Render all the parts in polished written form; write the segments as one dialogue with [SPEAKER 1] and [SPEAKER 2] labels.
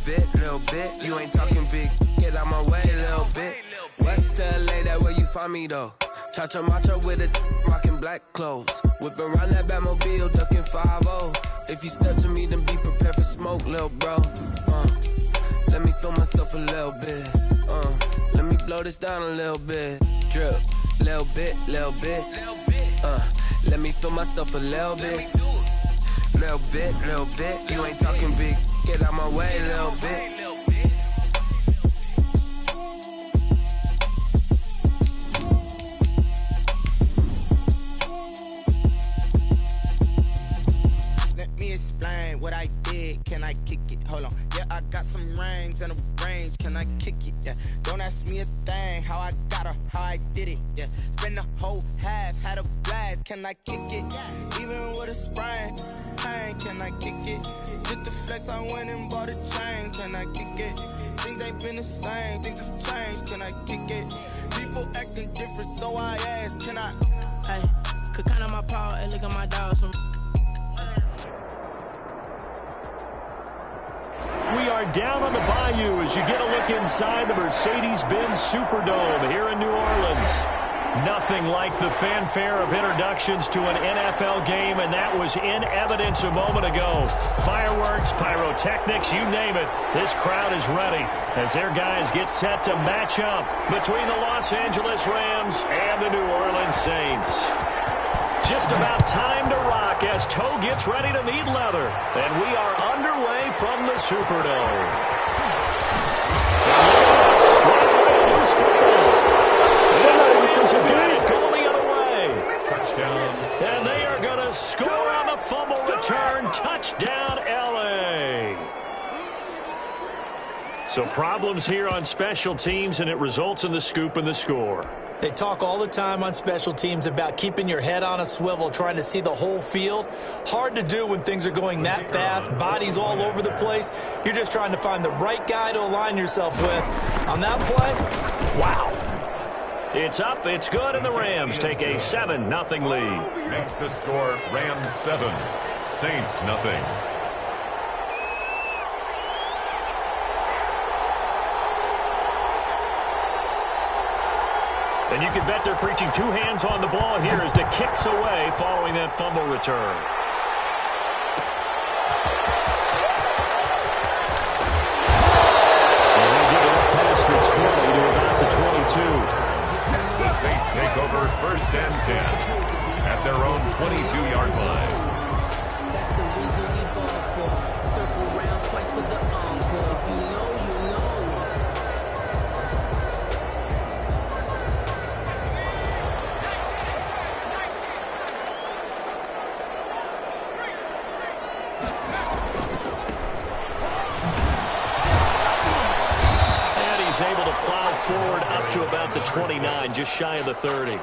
[SPEAKER 1] little bit. You ain't talking big, get out my way, little bit. West LA, that where you find me though. Cha-cha matcha with a rockin' black clothes. Whippin' around that Batmobile, duckin' 5-0. If you step to me, then be prepared for smoke, little bro. Let me feel myself a little bit. Let me blow this down a little bit. Drip, little bit, little bit. Let me feel myself a little bit. Little bit, little bit. You ain't talking big, get out my way, little bit.
[SPEAKER 2] Explain what I did, can I kick it? Hold on, yeah, I got some rings and a range, can I kick it? Yeah, don't ask me a thing, how I got her, how I did it. Yeah, spend the whole half, had a blast, can I kick it? Even with a sprain, pain, can I kick it? Just the flex, I went and bought a chain, can I kick it? Things ain't been the same, things have changed, can I kick it? People acting different, so I ask, can I?
[SPEAKER 3] Hey, could count on my power, and look at my dogs from.
[SPEAKER 4] We are down on the bayou as you get a look inside the Mercedes-Benz Superdome here in New Orleans. Nothing like the fanfare of introductions to an NFL game, and that was in evidence a moment ago. Fireworks, pyrotechnics, you name it. This crowd is ready as their guys get set to match up between the Los Angeles Rams and the New Orleans Saints. Just about time to rock as toe gets ready to meet leather. And we are underway from the Superdome. Loose football. The Rams have got it going the other way. Touchdown. And they are going to score on the fumble return. Touchdown, L.A. So problems here on special teams, and it results in the scoop and the score.
[SPEAKER 5] They talk all the time on special teams about keeping your head on a swivel, trying to see the whole field. Hard to do when things are going that fast, bodies all over the place. You're just trying to find the right guy to align yourself with. On that play, wow.
[SPEAKER 4] It's up, it's good, and the Rams take a 7-0 lead.
[SPEAKER 6] Makes the score Rams 7, Saints nothing.
[SPEAKER 4] And you can bet they're preaching two hands on the ball here as the kick's away following that fumble return. And they get it past the 20 to about the 22.
[SPEAKER 6] The Saints take over 1st and 10 at their own 22-yard line.
[SPEAKER 7] That's the reason we ball for. Circle round twice for the encore. If you know, you know.
[SPEAKER 4] Able to plow forward up to about the 29, just shy of the 30.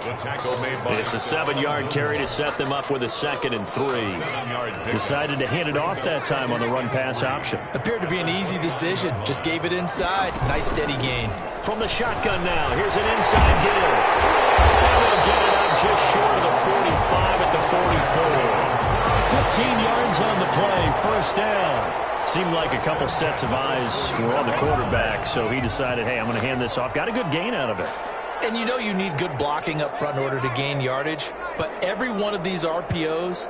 [SPEAKER 4] It's a 7-yard carry to set them up with a 2nd and 3. Decided to hand it off that time on the run-pass option.
[SPEAKER 5] Appeared to be an easy decision. Just gave it inside. Nice steady gain.
[SPEAKER 4] From the shotgun now, here's an inside give. And they'll get it up just short of the 45 at the 44. 15 yards on the play, 1st down. Seemed like a couple sets of eyes were on the quarterback, so he decided, hey, I'm going to hand this off. Got a good gain out of it.
[SPEAKER 5] And you know you need good blocking up front in order to gain yardage, but every one of these RPOs,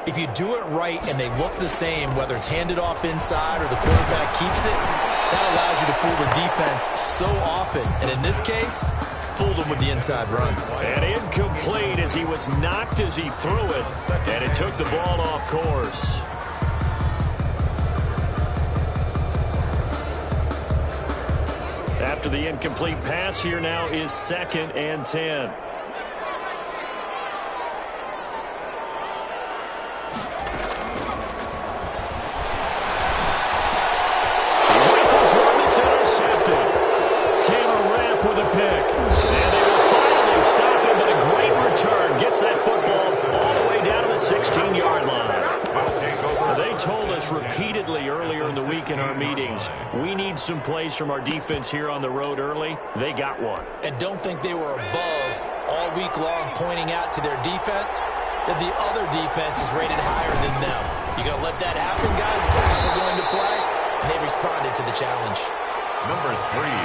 [SPEAKER 5] if you do it right and they look the same, whether it's handed off inside or the quarterback keeps it, that allows you to fool the defense so often. And in this case, fooled him with the inside run.
[SPEAKER 4] And incomplete as he was knocked as he threw it, and it took the ball off course. After the incomplete pass, here now is 2nd and 10. He rifles one that's intercepted. Taylor Rapp with a pick. And they will finally stop him, but a great return. Gets that football all the way down to the 16-yard line. They told us repeatedly earlier in the week in our meetings, we need some plays from our defense here on the road early. They got one.
[SPEAKER 5] And don't think they were above all week long pointing out to their defense that the other defense is rated higher than them. You going to let that happen, guys? We're going to play. And they responded to the challenge.
[SPEAKER 6] Number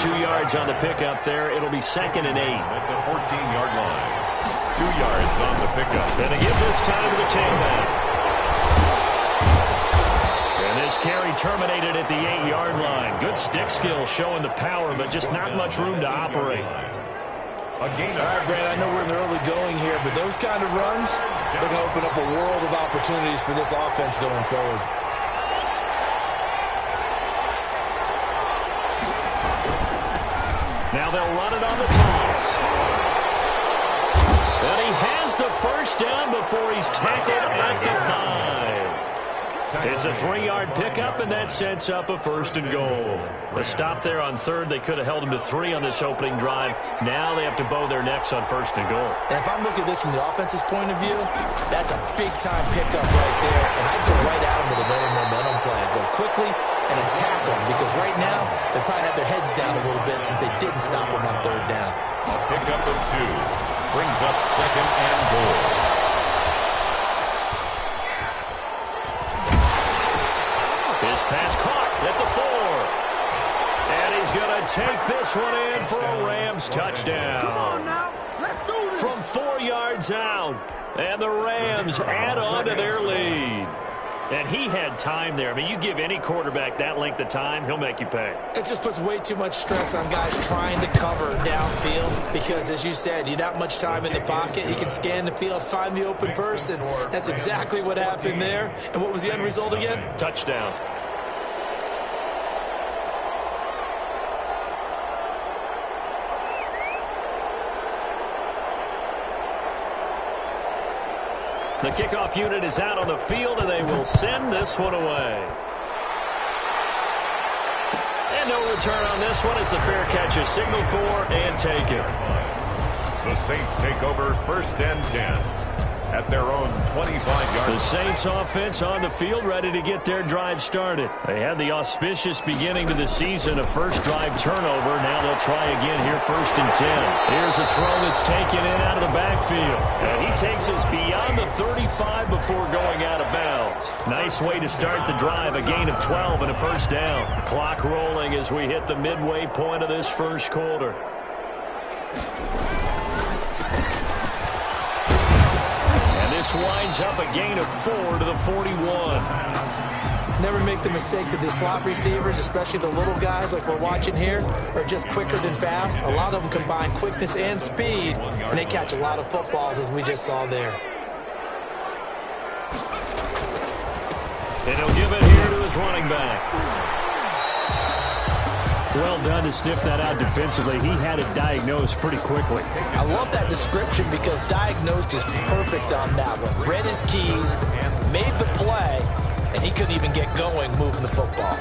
[SPEAKER 6] 3.
[SPEAKER 4] 2 yards on the pickup there. It'll be 2nd and 8.
[SPEAKER 6] At the 14-yard line. 2 yards on the pickup.
[SPEAKER 4] And they give this time to the tailback. And this carry terminated at the 8-yard line. Good stick skill showing the power, but just not much room to operate.
[SPEAKER 5] All right, Brad, I know we're in the early going here, but those kind of runs, they're going to open up a world of opportunities for this offense going forward.
[SPEAKER 4] Now they'll run it on the toss. And he has the first down before he's tackled at the 5. It's a 3-yard pickup, and that sets up a 1st and goal. A stop there on 3rd. They could have held him to 3 on this opening drive. Now they have to bow their necks on 1st and goal.
[SPEAKER 5] And if I'm looking at this from the offense's point of view, that's a big-time pickup right there. And I'd go right at him with another momentum play. I'd go quickly and attack them, because right now they probably have their heads down a little bit since they didn't stop them on 3rd down.
[SPEAKER 6] A pickup of 2 brings up 2nd and goal.
[SPEAKER 4] His pass caught at the 4. And he's going to take this one in for a Rams touchdown.
[SPEAKER 7] Come on now. Let's do this.
[SPEAKER 4] From 4 yards out. And the Rams add on to their lead. And he had time there. I mean, you give any quarterback that length of time, he'll make you pay.
[SPEAKER 5] It just puts way too much stress on guys trying to cover downfield because, as you said, you don't have much time in the pocket. He can scan the field, find the open person. That's exactly what happened there. And what was the end result again?
[SPEAKER 4] Touchdown. The kickoff unit is out on the field, and they will send this one away. And no return on this one as the fair catch is signaled for and taken.
[SPEAKER 6] The Saints take over 1st and 10 at their own 25-yard line.
[SPEAKER 4] The Saints offense on the field, ready to get their drive started. They had the auspicious beginning to the season, a first drive turnover. Now they'll try again here, 1st and 10. Here's a throw that's taken in out of the backfield. And he takes us beyond the 35 before going out of bounds. Nice way to start the drive, a gain of 12 and a 1st down. Clock rolling as we hit the midway point of this 1st quarter. This winds up a gain of 4 to the 41.
[SPEAKER 5] Never make the mistake that the slot receivers, especially the little guys like we're watching here, are just quicker than fast. A lot of them combine quickness and speed, and they catch a lot of footballs, as we just saw there.
[SPEAKER 4] And he'll give it here to his running back. Well done to sniff that out defensively. He had it diagnosed pretty quickly.
[SPEAKER 5] I love that description because diagnosed is perfect on that one. Read his keys, made the play, and he couldn't even get going moving the football.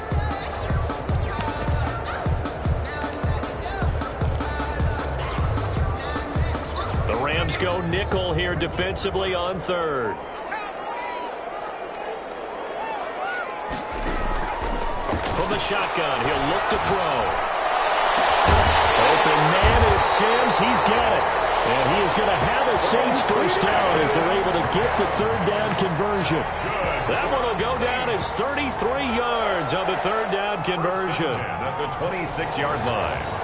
[SPEAKER 4] The Rams go nickel here defensively on 3rd. From the shotgun, he'll look to throw. Open man is Sims. He's got it. And he is going to have a Saints 1st down as they're able to get the 3rd down conversion. That one will go down as 33 yards on the 3rd down conversion.
[SPEAKER 6] At the 26-yard line.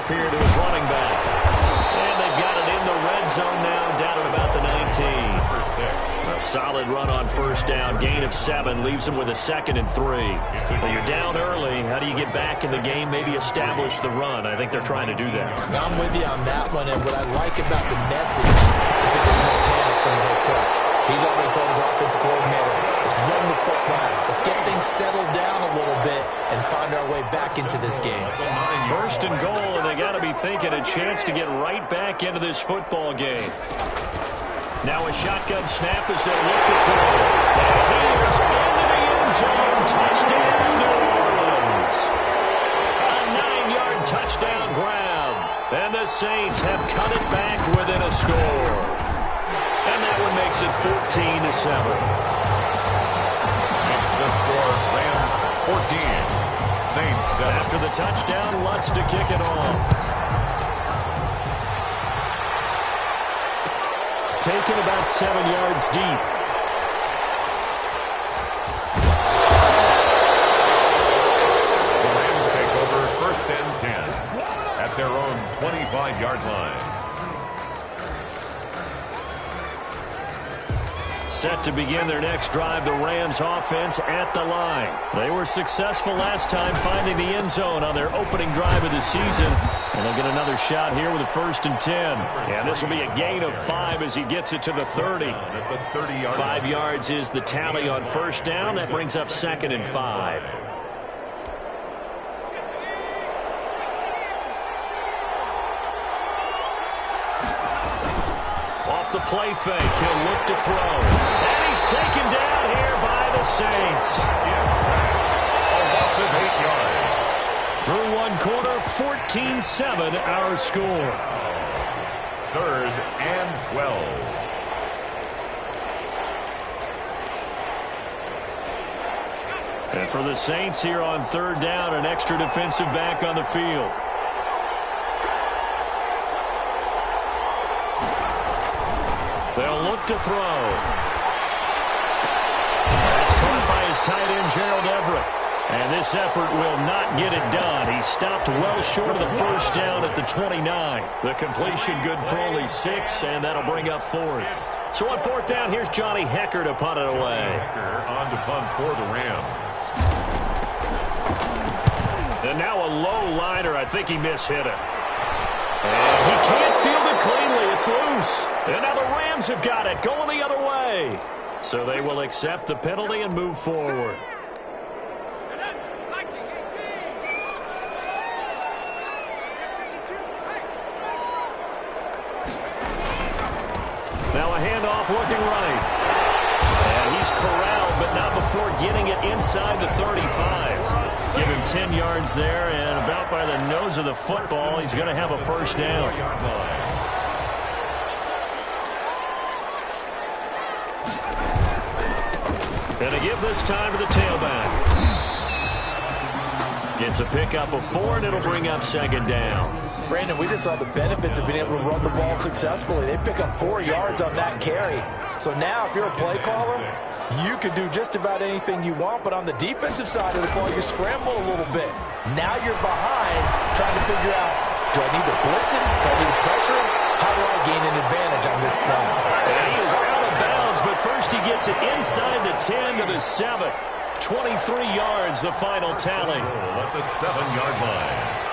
[SPEAKER 4] Here to his running back. And they've got it in the red zone now, down at about the 19. A solid run on 1st down. Gain of 7 leaves them with a 2nd and 3. Well, you're down early. How do you get back in the game, maybe establish the run? I think they're trying to do that.
[SPEAKER 5] I'm with you on that one, and what I like about the message is that there's no panic from the head coach. He's already told his offensive coordinator, let's run the football. Let's get things settled down a little bit and find our way back into this game.
[SPEAKER 4] 1st and goal, and they got to be thinking a chance to get right back into this football game. Now a shotgun snap as they look to throw. And he is into the end zone. Touchdown, New Orleans. A 9-yard touchdown grab. And the Saints have cut it back within a score. And that one makes it 14-7.
[SPEAKER 6] Makes the score Rams 14, Saints 7.
[SPEAKER 4] After the touchdown, Lutz to kick it off. Taken about 7 yards deep.
[SPEAKER 6] The Rams take over 1st and 10 at their own 25-yard line.
[SPEAKER 4] Set to begin their next drive, the Rams offense at the line. They were successful last time finding the end zone on their opening drive of the season. And they'll get another shot here with a 1st and 10. And this will be a gain of 5 as he gets it to the 30. 5 yards is the tally on 1st down. That brings up 2nd and 5. The play fake. He'll look to throw. And he's taken down here by the Saints.
[SPEAKER 6] Yes, a loss of 8 yards.
[SPEAKER 4] Through one quarter, 14-7 our score.
[SPEAKER 6] 3rd and 12.
[SPEAKER 4] And for the Saints here on 3rd down, an extra defensive back on the field. They'll look to throw. That's caught by his tight end, Gerald Everett. And this effort will not get it done. He stopped well short of the 1st down at the 29. The completion good for only 6, and that'll bring up 4th. So on 4th down, here's Johnny Hecker to punt it away.
[SPEAKER 6] Hecker on to punt for the Rams.
[SPEAKER 4] And now a low liner. I think he mishit it. And he can't field it cleanly. It's loose. And now the Rams have got it, going the other way. So they will accept the penalty and move forward. Now a handoff looking right. And he's corralled, but not before getting it inside the 35. Give him 10 yards there, and about by the nose of the football, he's going to have a 1st down. And to give this time to the tailback. Gets a pickup of 4, and it'll bring up 2nd down.
[SPEAKER 5] Brandon, we just saw the benefits of being able to run the ball successfully. They pick up 4 yards on that carry. So now if you're a play caller, you can do just about anything you want, but on the defensive side of the ball, you scramble a little bit. Now you're behind trying to figure out, do I need to blitz him? Do I need to pressure him? How do I gain an advantage on this snap?
[SPEAKER 4] And he is out of bounds, but first he gets it inside the 10 to the 7. 23 yards, the final tally.
[SPEAKER 6] At the 7-yard line.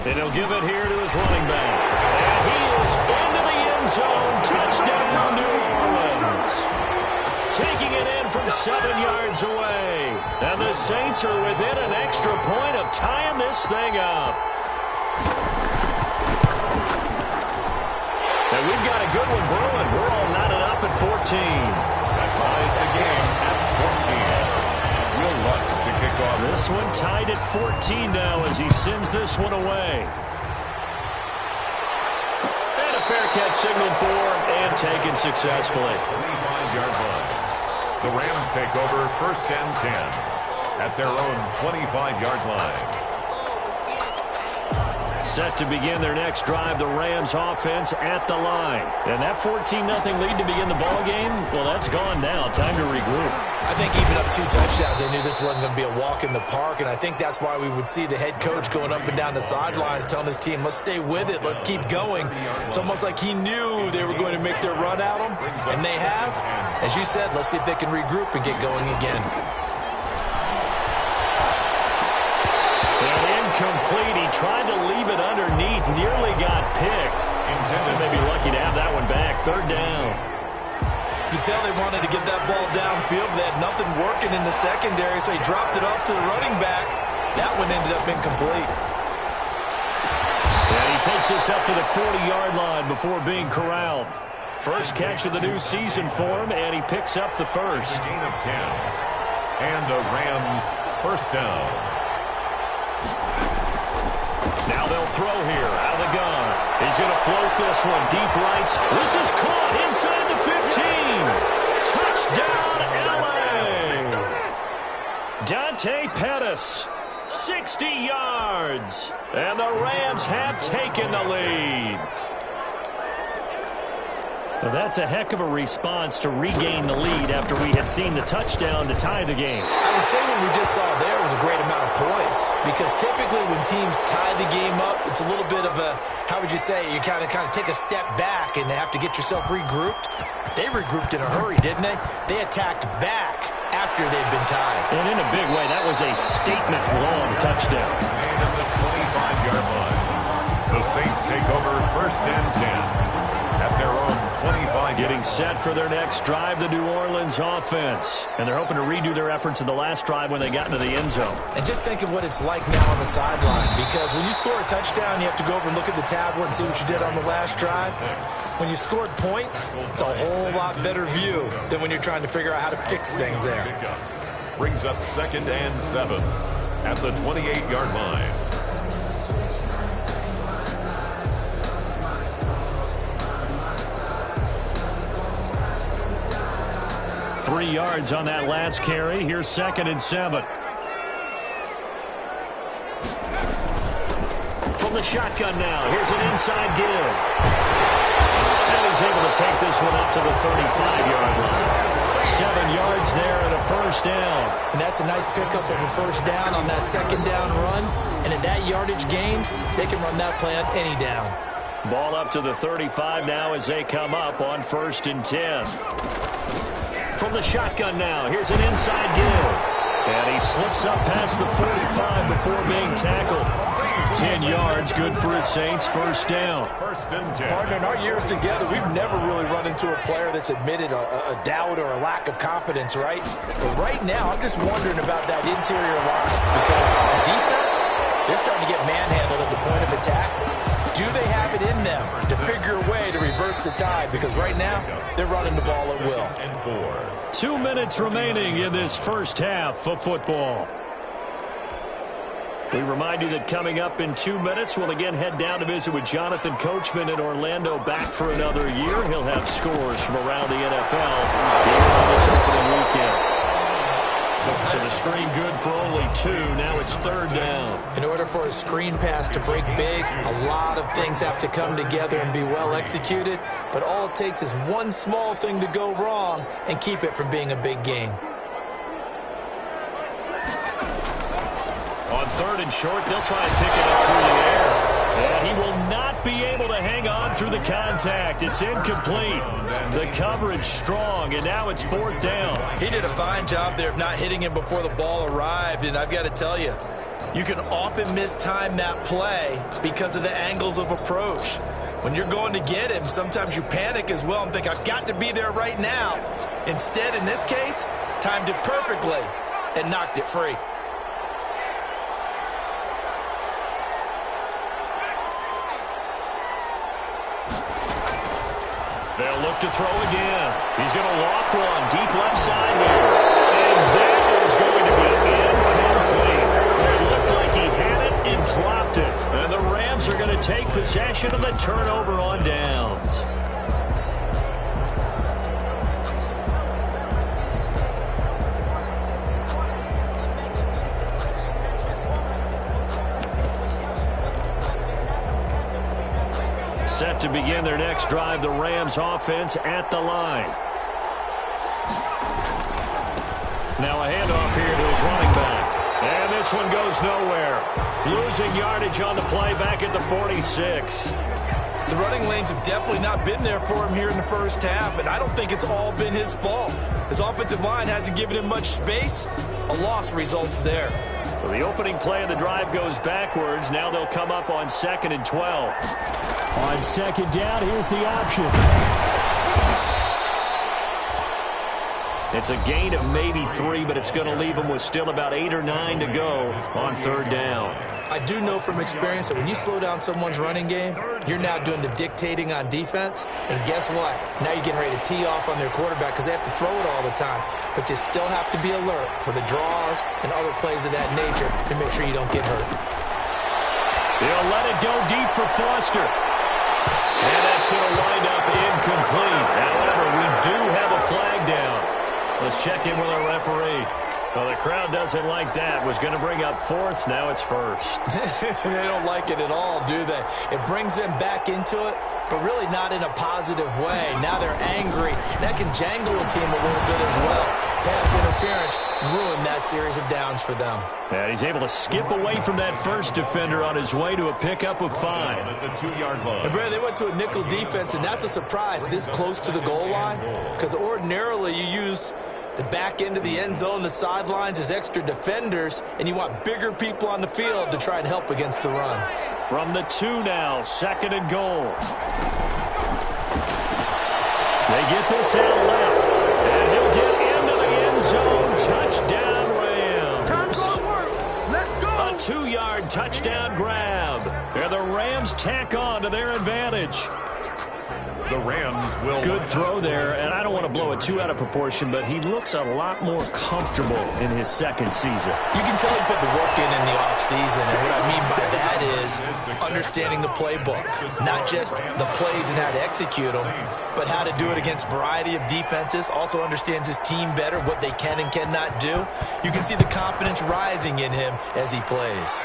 [SPEAKER 4] And he'll give it here to his running back. And he is into the end zone. Touchdown, New Orleans. Taking it in from 7 yards away. And the Saints are within an extra point of tying this thing up. And we've got a good one brewing. We're all knotted up at 14.
[SPEAKER 6] That ties the game at 14. Will Lutz to kick off.
[SPEAKER 4] This one tied at 14 now as he sends this one away. And a fair catch signaled for and taken successfully.
[SPEAKER 6] 25-yard line. The Rams take over 1st and 10 at their own 25-yard line.
[SPEAKER 4] Set to begin their next drive, the Rams offense at the line. And that 14-0 lead to begin the ball game, well, that's gone now. Time to regroup.
[SPEAKER 5] I think even up 2 touchdowns, they knew this wasn't going to be a walk in the park, and I think that's why we would see the head coach going up and down the sidelines telling his team, let's stay with it, let's keep going. It's almost like he knew they were going to make their run at him, and they have. As you said, let's see if they can regroup and get going again.
[SPEAKER 4] Incomplete. He tried to leave it underneath, nearly got picked. Intended, maybe lucky to have that one back. 3rd down.
[SPEAKER 5] You can tell they wanted to get that ball downfield, but they had nothing working in the secondary, so he dropped it off to the running back. That one ended up incomplete.
[SPEAKER 4] And he takes this up to the 40-yard line before being corralled. First catch of the new season for him, and he picks up the first.
[SPEAKER 6] Gain of 10. And the Rams 1st down.
[SPEAKER 4] Now they'll throw here out of the gun. He's going to float this one deep right. This is caught inside the 15. Pettis, 60 yards. And the Rams have taken the lead. Well, that's a heck of a response to regain the lead after we had seen the touchdown to tie the game.
[SPEAKER 5] I would say what we just saw there was a great amount of poise, because typically when teams tie the game up, it's a little bit of a, how would you say, you kind of take a step back and have to get yourself regrouped. They regrouped in a hurry, didn't they? They attacked back after they'd been tied.
[SPEAKER 4] And in a big way, that was a statement long touchdown.
[SPEAKER 6] And at the 25-yard line, the Saints take over 1st and 10. At their own 25.
[SPEAKER 4] Getting set for their next drive, the New Orleans offense. And they're hoping to redo their efforts in the last drive when they got into the end zone.
[SPEAKER 5] And just think of what it's like now on the sideline, because when you score a touchdown, you have to go over and look at the tablet and see what you did on the last drive. When you scored points, it's a whole lot better view than when you're trying to figure out how to fix things there.
[SPEAKER 6] Brings up 2nd and 7 at the 28-yard line.
[SPEAKER 4] 3 yards on that last carry. Here's 2nd and 7. From the shotgun now. Here's an inside give. And he's able to take this one up to the 35-yard line. 7 yards there and a first down.
[SPEAKER 5] And that's a nice pickup of a first down on that second down run. And at that yardage gained, they can run that play on any down.
[SPEAKER 4] Ball up to the 35 now as they come up on 1st and 10. From the shotgun now, here's an inside give. And he slips up past the 45 before being tackled. 10 yards, good for his Saints, first down.
[SPEAKER 6] 1st and 10.
[SPEAKER 5] Partner, in our years together, we've never really run into a player that's admitted a doubt or a lack of confidence, right? But right now, I'm just wondering about that interior line, because on defense, they're starting to get manhandled at the point of attack. Do they have it in them to figure a way to reverse the tide? Because right now, they're running the ball at will.
[SPEAKER 6] And 4.
[SPEAKER 4] 2 minutes remaining in this first half of football. We remind you that coming up in 2 minutes, we'll again head down to visit with Jonathan Coachman in Orlando, back for another year. He'll have scores from around the NFL here on this opening weekend. So the screen good for only 2. Now it's 3rd down.
[SPEAKER 5] In order for a screen pass to break big, a lot of things have to come together and be well executed. But all it takes is one small thing to go wrong and keep it from being a big game.
[SPEAKER 4] On 3rd and short, they'll try and pick it up through the air. And he will not be able to hang on through the contact. It's incomplete. The coverage strong, and now it's 4th down.
[SPEAKER 5] He did a fine job there of not hitting him before the ball arrived, and I've got to tell you, you can often mistime that play because of the angles of approach. When you're going to get him, sometimes you panic as well and think, I've got to be there right now. Instead, in this case, timed it perfectly and knocked it free.
[SPEAKER 4] They'll look to throw again. He's going to loft one deep left side here. And that is going to be incomplete. It looked like he had it and dropped it. And the Rams are going to take possession of the turnover on downs. Set to begin their next drive, the Rams offense at the line. Now a handoff here to his running back. And this one goes nowhere. Losing yardage on the play back at the 46.
[SPEAKER 5] The running lanes have definitely not been there for him here in the first half, and I don't think it's all been his fault. His offensive line hasn't given him much space. A loss results there.
[SPEAKER 4] So the opening play of the drive goes backwards. Now they'll come up on 2nd and 12. On 2nd down, here's the option. It's a gain of maybe 3, but it's going to leave them with still about 8 or 9 to go on 3rd down.
[SPEAKER 5] I do know from experience that when you slow down someone's running game, you're now doing the dictating on defense. And guess what? Now you're getting ready to tee off on their quarterback because they have to throw it all the time. But you still have to be alert for the draws and other plays of that nature to make sure you don't get hurt.
[SPEAKER 4] He'll let it go deep for Foster. And that's going to wind up incomplete. However, we do have a flag down. Let's check in with our referee. Well, the crowd doesn't like that. Was going to bring up fourth. Now it's first.
[SPEAKER 5] They don't like it at all, do they? It brings them back into it, but really not in a positive way. Now they're angry. That can jangle a team a little bit as well. Pass interference ruined that series of downs for them.
[SPEAKER 4] And he's able to skip away from that first defender on his way to a pickup of 5.
[SPEAKER 6] At the 2-yard line.
[SPEAKER 5] And Brad, they went to a nickel defense, and that's a surprise this close to the goal line, because ordinarily you use the back end of the end zone, the sidelines as extra defenders, and you want bigger people on the field to try and help against the run.
[SPEAKER 4] From the 2 now, 2nd and goal. They get this out left, and he'll get into the end zone. Touchdown, Rams.
[SPEAKER 7] Time to work. Let's go.
[SPEAKER 4] A 2-yard touchdown grab. And the Rams tack on to their advantage.
[SPEAKER 6] The Rams will...
[SPEAKER 4] Good throw there, and I don't want to blow it too out of proportion, but he looks a lot more comfortable in his second season.
[SPEAKER 5] You can tell he put the work in the offseason, and what I mean by that is understanding the playbook. Not just the plays and how to execute them, but how to do it against a variety of defenses. Also understands his team better, what they can and cannot do. You can see the confidence rising in him as he plays.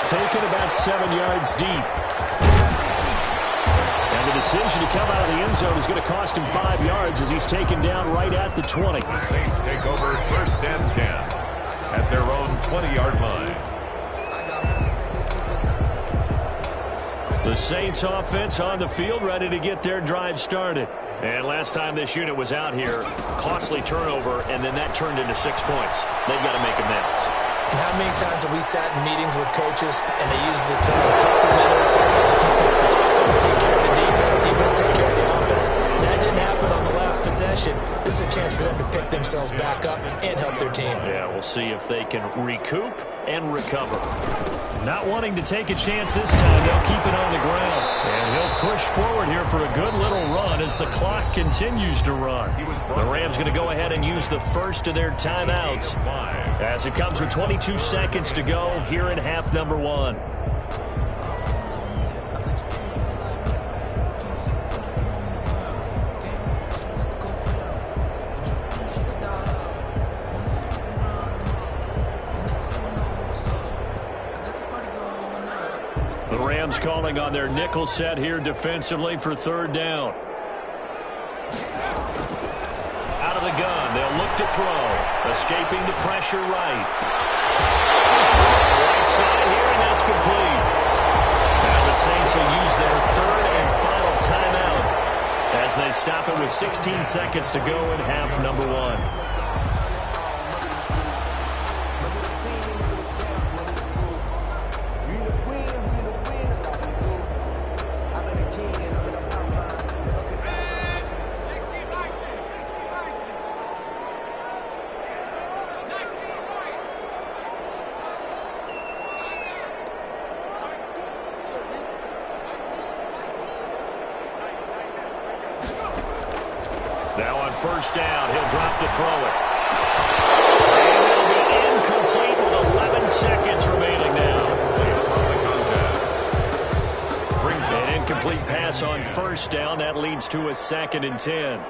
[SPEAKER 4] Taken about 7 yards deep. And the decision to come out of the end zone is going to cost him 5 yards as he's taken down right at the 20.
[SPEAKER 6] The Saints take over 1st and 10 at their own 20-yard line.
[SPEAKER 4] The Saints offense on the field ready to get their drive started. And last time this unit was out here, costly turnover, and then that turned into 6 points. They've got to make amends.
[SPEAKER 5] And how many times have we sat in meetings with coaches and they use the term complementary football? Offense take care of the defense, defense take care of the offense. That didn't happen on the last possession. This is a chance for them to pick themselves back up and help their team.
[SPEAKER 4] Yeah, we'll see if they can recoup and recover. Not wanting to take a chance this time, they'll keep it on the ground. And he'll push forward here for a good little run as the clock continues to run. The Rams going to go ahead and use the first of their timeouts as it comes with 22 seconds to go here in half number 1. The Rams calling on their nickel set here defensively for 3rd down. Out of the gun, they'll look to throw. Escaping the pressure right. Right side here, and that's complete. Now the Saints will use their 3rd and final timeout as they stop it with 16 seconds to go in half number 1. Now on 1st down, he'll drop to throw it. And it'll be incomplete with 11 seconds remaining now. An incomplete pass on 1st down. That leads to a 2nd and 10.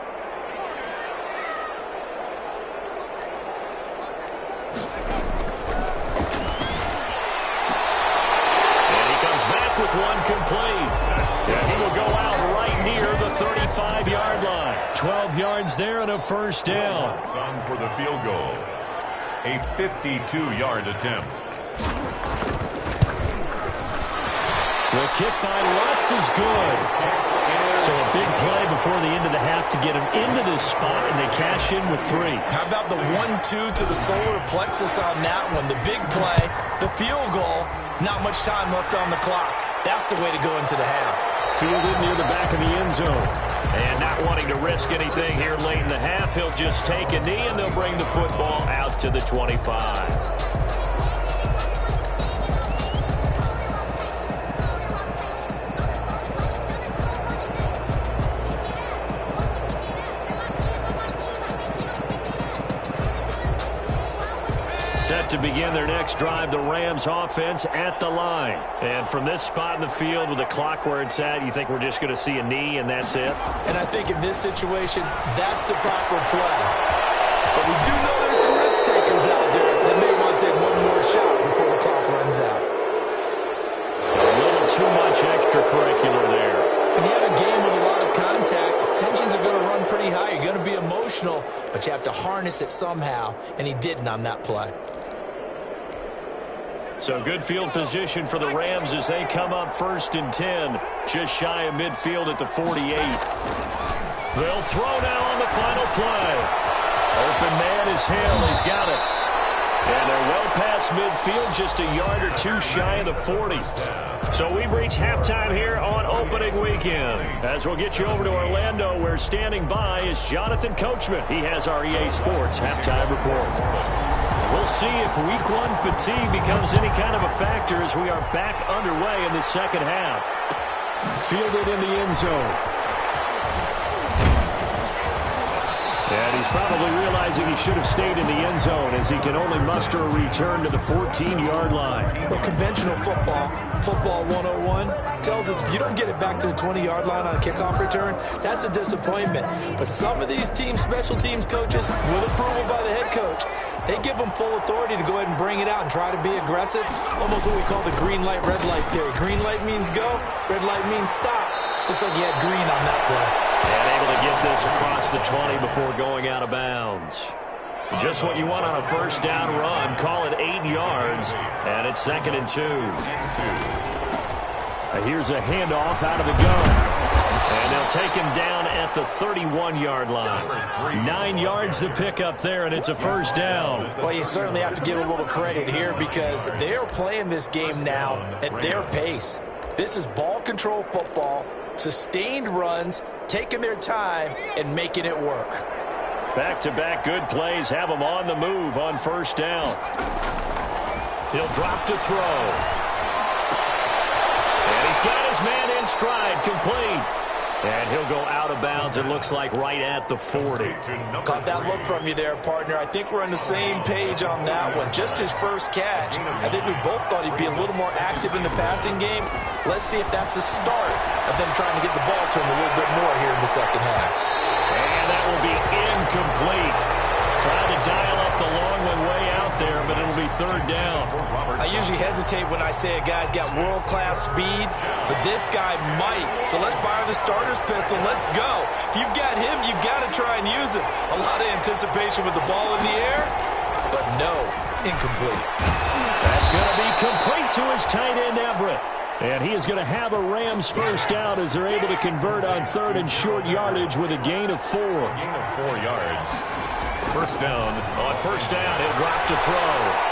[SPEAKER 4] And he comes back with one complete. And he will go out right near the 35-yard line. 12 yards there and a 1st down.
[SPEAKER 6] It's on for the field goal. A 52-yard attempt.
[SPEAKER 4] The kick by Lutz is good. So a big play before the end of the half to get him into this spot, and they cash in with 3.
[SPEAKER 5] How about the 1-2 to the solar plexus on that one? The big play, the field goal, not much time left on the clock. That's the way to go into the half.
[SPEAKER 4] Fielded near the back of the end zone. And not wanting to risk anything here late in the half, he'll just take a knee, and they'll bring the football out to the 25. Set to begin their next drive, the Rams offense at the line. And from this spot in the field with the clock where it's at, you think we're just going to see a knee and that's it?
[SPEAKER 5] And I think in this situation, that's the proper play. But we do know there's some risk takers out there that may want to take one more shot before the clock runs out.
[SPEAKER 4] A little too much extracurricular there.
[SPEAKER 5] When you have a game with a lot of contact, tensions are going to run pretty high. You're going to be emotional, but you have to harness it somehow, and he didn't on that play.
[SPEAKER 4] So good field position for the Rams as they come up 1st and 10, just shy of midfield at the 48. They'll throw now on the final play. Open man is Hill. He's got it. And they're well past midfield, just a yard or two shy of the 40. So we've reached halftime here on opening weekend. As we'll get you over to Orlando, where standing by is Jonathan Coachman. He has our EA Sports halftime report. We'll see if week 1 fatigue becomes any kind of a factor as we are back underway in the second half. Fielded in the end zone. And he's probably realizing he should have stayed in the end zone as he can only muster a return to the 14-yard line.
[SPEAKER 5] Well, conventional football 101, tells us if you don't get it back to the 20-yard line on a kickoff return, that's a disappointment. But some of these special teams coaches, with approval by the head coach, they give them full authority to go ahead and bring it out and try to be aggressive. Almost what we call the green light, red light theory. Green light means go, red light means stop. Looks like he had green on that play.
[SPEAKER 4] And able to get this across the 20 before going out of bounds. Just what you want on a first down run. Call it 8 yards, and it's 2nd and 2. Here's a handoff out of the gun. And they'll take him down at the 31-yard line. 9 yards to pick up there, and it's a first down.
[SPEAKER 5] Well, you certainly have to give a little credit here because they're playing this game now at their pace. This is ball control football, sustained runs, taking their time, and making it work.
[SPEAKER 4] Back-to-back good plays have him on the move on first down. He'll drop to throw. And he's got his man in stride, complete. And he'll go out of bounds, it looks like, right at the 40.
[SPEAKER 5] Caught that look from you there, partner. I think we're on the same page on that one. Just his first catch. I think we both thought he'd be a little more active in the passing game. Let's see if that's the start of them trying to get the ball to him a little bit more here in the second half.
[SPEAKER 4] And that will be incomplete. Trying to dial up the long one way out there, but it'll be 3rd down.
[SPEAKER 5] I usually hesitate when I say a guy's got world-class speed, but this guy might. So let's fire the starter's pistol. Let's go. If you've got him, you've got to try and use him. A lot of anticipation with the ball in the air, but no, incomplete.
[SPEAKER 4] That's going to be complete to his tight end, Everett. And he is going to have a Rams first down as they're able to convert on 3rd and short yardage with a gain of 4.
[SPEAKER 6] Gain of 4 yards. First down.
[SPEAKER 4] On first down, he'll drop to throw.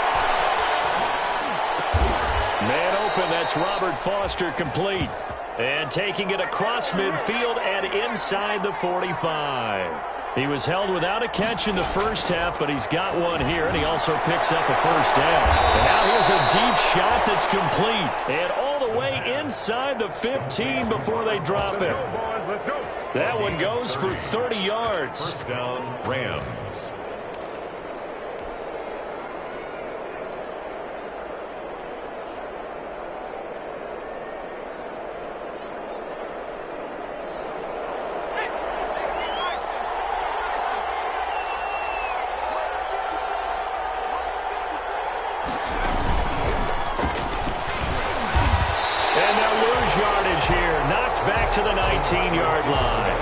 [SPEAKER 4] Man open, that's Robert Foster, complete. And taking it across midfield and inside the 45. He was held without a catch in the first half, but he's got one here, and he also picks up a first down. And now here's a deep shot that's complete. And all the way inside the 15 before they drop it. That one goes for 30 yards.
[SPEAKER 6] First down, Rams.
[SPEAKER 4] Here, knocked back to the 19-yard line.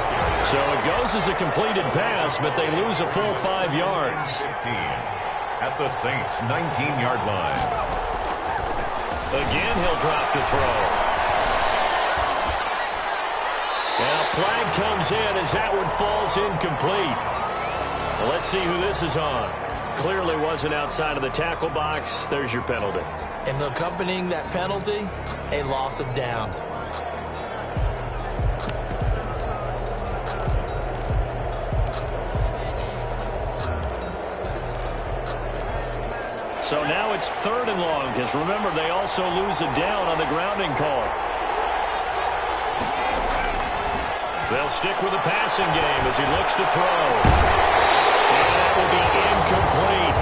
[SPEAKER 4] So it goes as a completed pass, but they lose a full 5 yards.
[SPEAKER 6] 15 at the Saints' 19-yard line.
[SPEAKER 4] Again, he'll drop to throw. And a flag comes in as that one falls incomplete. Well, let's see who this is on. Clearly wasn't outside of the tackle box. There's your penalty.
[SPEAKER 5] And accompanying that penalty, a loss of down.
[SPEAKER 4] So now it's 3rd and long, because remember, they also lose a down on the grounding call. They'll stick with the passing game as he looks to throw. And that will be incomplete.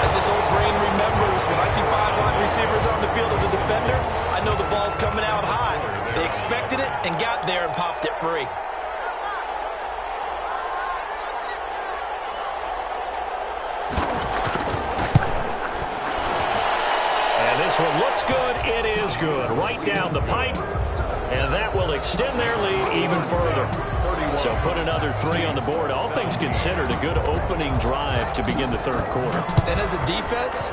[SPEAKER 5] As this old brain remembers, when I see 5 wide receivers on the field as a defender, I know the ball's coming out high. They expected it and got there and popped it free.
[SPEAKER 4] And this one looks good. It is good. Right down the pipe. And that will extend their lead even further. So put another 3 on the board. All things considered, a good opening drive to begin the third quarter.
[SPEAKER 5] And as a defense,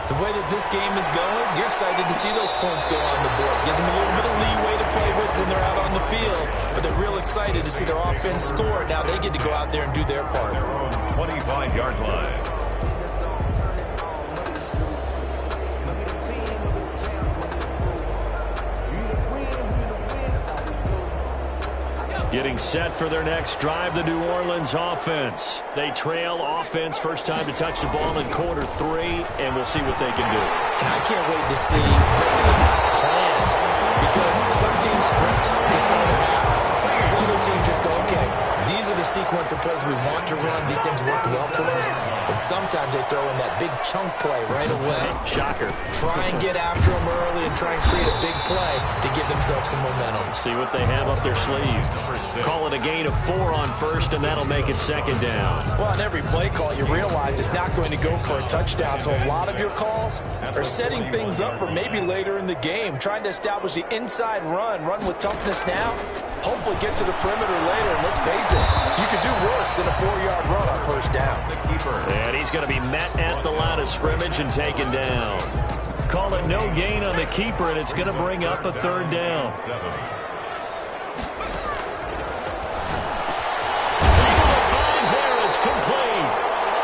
[SPEAKER 5] the way that this game is going, you're excited to see those points go on the board. Gives them a little bit of leeway to play with when they're out on the field. But they're real excited to see their offense score. Now they get to go out there and do their part.
[SPEAKER 6] 25-yard line.
[SPEAKER 4] Getting set for their next drive, the New Orleans offense. They trail offense, first time to touch the ball in quarter 3, and we'll see what they can do.
[SPEAKER 5] And I can't wait to see what they have planned, because some teams sprint to start a half. Other teams just go, okay, these are the sequence of plays we want to run. These things work well for us. And sometimes they throw in that big chunk play right away.
[SPEAKER 4] Shocker.
[SPEAKER 5] Try and get after them early and try and create a big play to give themselves some momentum.
[SPEAKER 4] See what they have up their sleeve. Call it a gain of 4 on first, and that'll make it second down.
[SPEAKER 5] Well, on every play call, you realize it's not going to go for a touchdown. So a lot of your calls are setting things up for maybe later in the game, trying to establish the inside run with toughness now, hopefully get to the perimeter later. And let's face it, you could do worse than a 4-yard run on first down.
[SPEAKER 4] And he's going to be met at the line of scrimmage and taken down. Call it no gain on the keeper, and it's going to bring up a third down.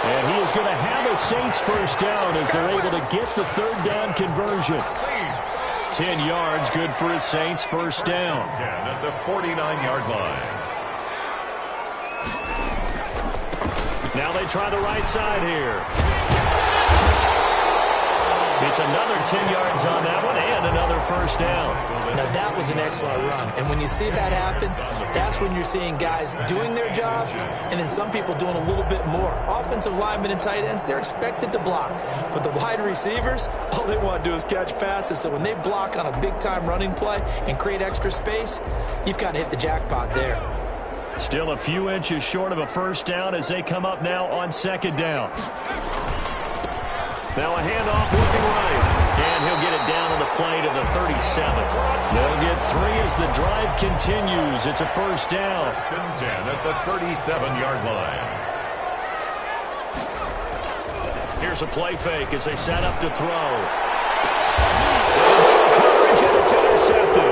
[SPEAKER 4] And he is going to have a Saints first down as they're able to get the third down conversion. 10 yards, good for his Saints first down.
[SPEAKER 6] 10 at the 49-yard line.
[SPEAKER 4] Now they try the right side here. It's another 10 yards on that one and another first down.
[SPEAKER 5] Now that was an excellent run. And when you see that happen, that's when you're seeing guys doing their job and then some people doing a little bit more. Offensive linemen and tight ends, they're expected to block. But the wide receivers, all they want to do is catch passes. So when they block on a big-time running play and create extra space, you've got to hit the jackpot there.
[SPEAKER 4] Still a few inches short of a first down as they come up now on second down. Now a handoff looking right. And he'll get it down on the play to the 37. They'll get 3 as the drive continues. It's a first down.
[SPEAKER 6] 10 at the 37-yard line.
[SPEAKER 4] Here's a play fake as they set up to throw. Coverage, and it's intercepted.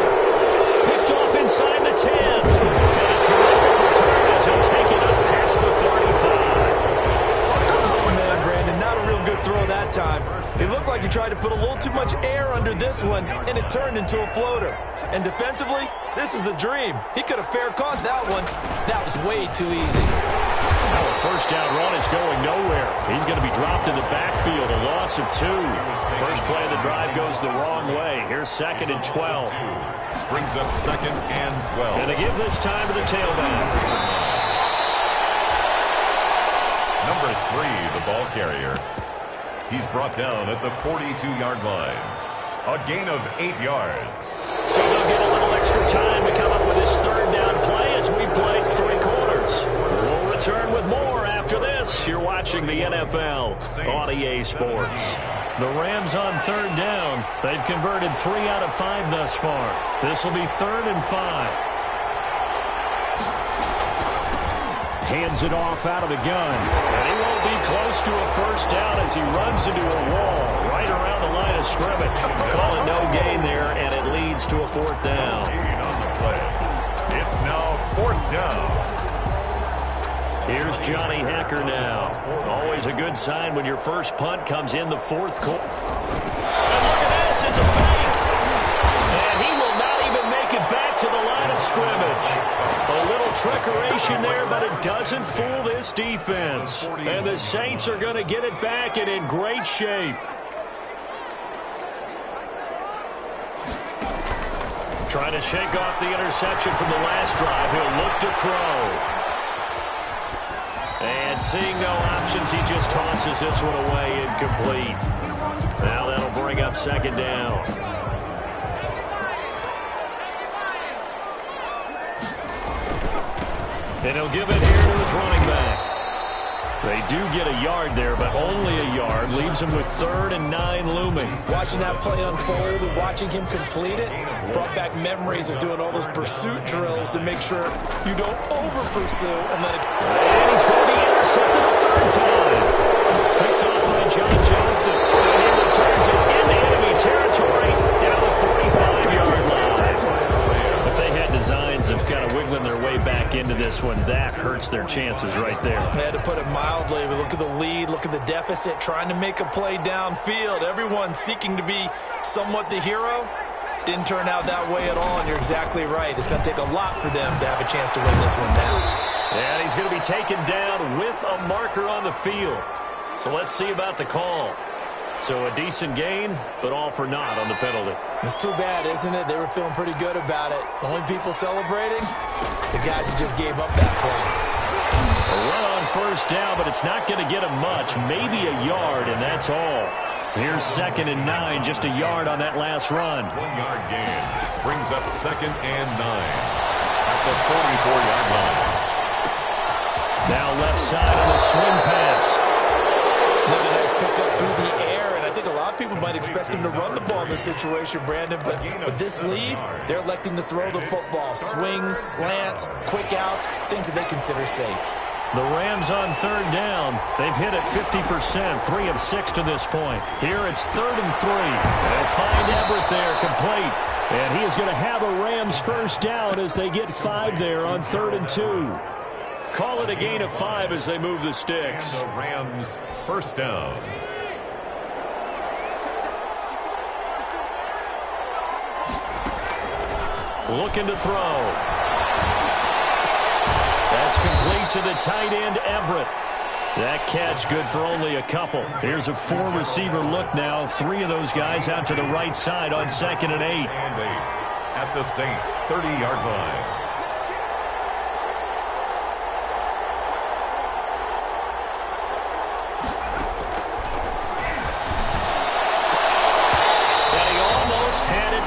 [SPEAKER 4] Picked off inside the 10. And a terrific return as he'll take it up past the 35.
[SPEAKER 5] Throw that time. It looked like he tried to put a little too much air under this one, and it turned into a floater. And defensively, this is a dream. He could have fair caught that one. That was way too easy.
[SPEAKER 4] Now a first down run is going nowhere. He's going to be dropped in the backfield, a loss of 2. First play of the drive goes the wrong way. Here's second and 12.
[SPEAKER 6] Brings up second and 12.
[SPEAKER 4] And they give this time to the tailback.
[SPEAKER 6] Number 3, the ball carrier. He's brought down at the 42-yard line. A gain of 8 yards.
[SPEAKER 4] So they'll get a little extra time to come up with his third down play as we played 3 quarters. We'll return with more after this. You're watching the NFL on EA Sports. The Rams on third down. They've converted 3 out of 5 thus far. This will be 3rd and 5. Hands it off out of the gun. And he won't be close to a first down as he runs into a wall right around the line of scrimmage. Call it no gain there, and it leads to a 4th down.
[SPEAKER 6] On the play. It's now 4th down.
[SPEAKER 4] Here's Johnny Hecker now. Always a good sign when your first punt comes in the 4th quarter. And look at this, it's a fake. And he will not even make it back to the line of scrimmage. A little trickeration there, but it doesn't fool this defense. And the Saints are going to get it back and in great shape. Trying to shake off the interception from the last drive. He'll look to throw. And seeing no options, he just tosses this one away incomplete. Now that'll bring up second down. And he'll give it here to his running back. They do get a yard there, but only a yard. Leaves him with 3rd and 9 looming.
[SPEAKER 5] Watching that play unfold and watching him complete it brought back memories of doing all those pursuit drills to make sure you don't over-pursue and let it...
[SPEAKER 4] And he's going to be intercepted a 3rd time. Picked off by John Johnson. And he returns it into enemy territory down the 45-yard line. If they had designs of kind of wiggling their way back into this one, that hurts their chances right there.
[SPEAKER 5] They had to put it mildly. But look at the lead, look at the deficit, trying to make a play downfield. Everyone seeking to be somewhat the hero. Didn't turn out that way at all, and you're exactly right. It's going to take a lot for them to have a chance to win this one now.
[SPEAKER 4] And he's going to be taken down with a marker on the field. So let's see about the call. So a decent gain, but all for naught on the penalty.
[SPEAKER 5] It's too bad, isn't it? They were feeling pretty good about it. The only people celebrating, the guys who just gave up that play.
[SPEAKER 4] A run on 1st down, but it's not going to get him much. Maybe a yard, and that's all. Here's 2nd and 9, just a yard on that last run.
[SPEAKER 6] 1-yard gain brings up 2nd and 9 at the 44-yard line.
[SPEAKER 4] Now left side on the swing pass.
[SPEAKER 5] Another nice pickup through the air, and I think a lot of people might expect him to run the ball in this situation, Brandon, but with this lead, they're electing to throw the football. Swings, slants, quick outs, things that they consider safe.
[SPEAKER 4] The Rams on 3rd down. They've hit it 50%, 3 of 6 to this point. Here it's 3rd and 3. They'll find Everett there, complete. And he is going to have a Rams 1st down as they get 5 there on 3rd and 2. Call it a gain of 5 as they move the sticks.
[SPEAKER 6] And the Rams 1st down.
[SPEAKER 4] Looking to throw. That's complete to the tight end, Everett. That catch good for only a couple. Here's a 4-receiver look now. 3 of those guys out to the right side on 2nd and 8.
[SPEAKER 6] And 8 at the Saints' 30-yard line.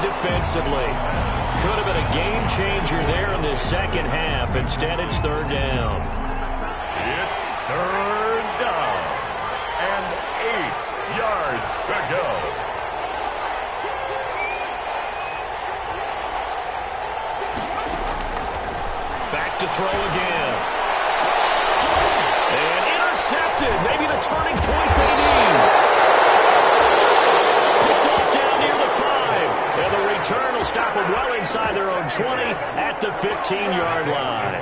[SPEAKER 4] Defensively. Could have been a game changer there in this second half. Instead, it's 3rd down.
[SPEAKER 6] It's 3rd down and 8 yards to go.
[SPEAKER 4] Back to throw again. And intercepted. Maybe the turning point they need. And the return will stop them well inside their own 20 at the 15-yard line.